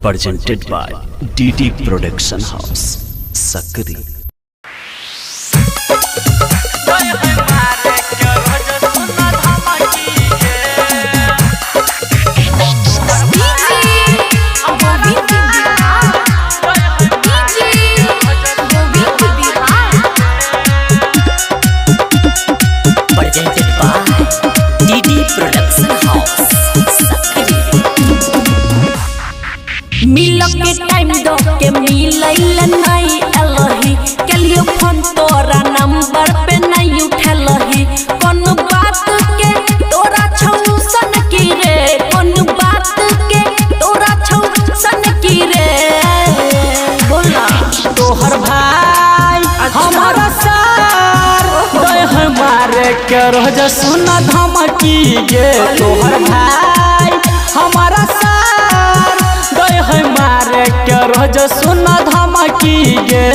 presented by DD Production House, Sakri. Presented by DD Production House, Sakri. मिल के time दो के मिलैल नहीं अलही कलियो phone तोरा नंबर पे नहीं उठलही कौन बात के तोरा छौसन की रे कौन बात के तोरा छौसन की रे बोला तोहर भाई हमारा सार दे हमारे के रोज सुना धमकी गे तोहर भाई हमारा सार दे हमारे के रोज सुना धमकी गे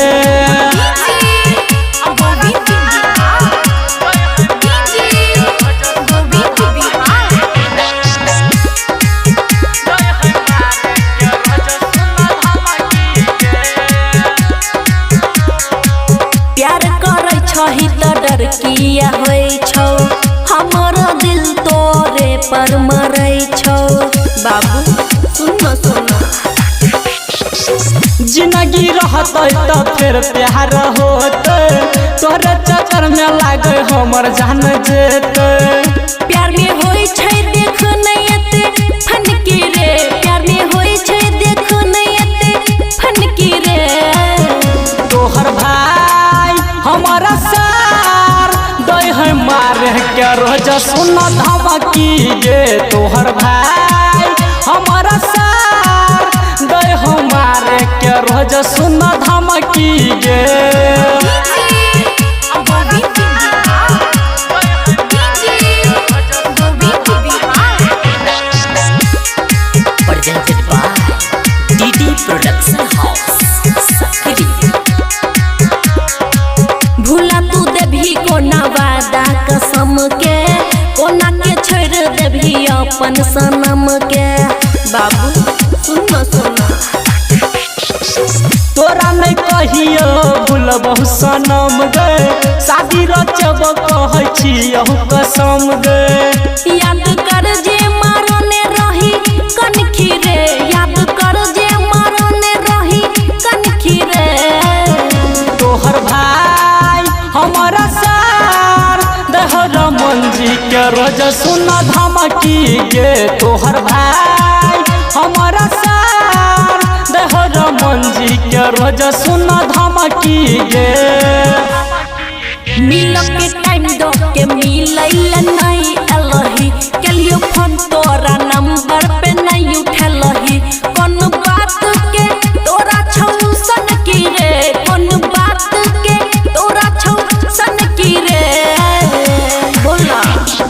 छही त डर किया होई छौ हमर दिल तोरे पर मरै छौ बाबू सुन जिंदगी रहतै त फिर प्यार होतै तोरे चक्कर में लागे हमर जान जेतै प्यार में होई छै देख नहीं एते फनकी रे प्यार में होई छै देख नहीं एते फनकी रे तोहर भाई हमारा सार दे हमारे के रोज सुन धमकी गे तोहर भाई हमारा सार दे हमारे के रोज सुन धमकी गे Presented by DD Production House, Sakri. भूला तू देभी कोना वादा कसम के कोना के छोड़ देभी अपन सनम के बाबू सुन तोरा नहीं कहियो भूलबहु सनम गे शादी रचब कहै छियौ कसम गे याद कर जे मारने रही कनखी रे याद कर जे मारने रही कनखी रे तोहर भाई हमारा सार दहर मंजी के रोज सुन धमकी गे तोहर भाई हमारा सार दहर मंजी के रोज सुन धमकी गे मिल के टाइम दो के मिलैल नहीं अलही कलियो फोन तोरा नंबर पे नहीं उठलही कौन बात के तोरा छौसन की रे कौन बात के तोरा छौसन की रे बोला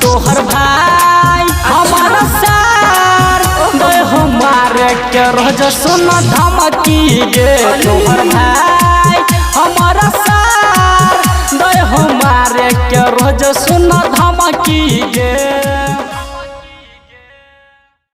तोहर भाई हमारा सार दे हमारे के रोज सुन धमकी गे तोहर भाई हमारा सार दे हमारे के रोज सुन धमकी गे।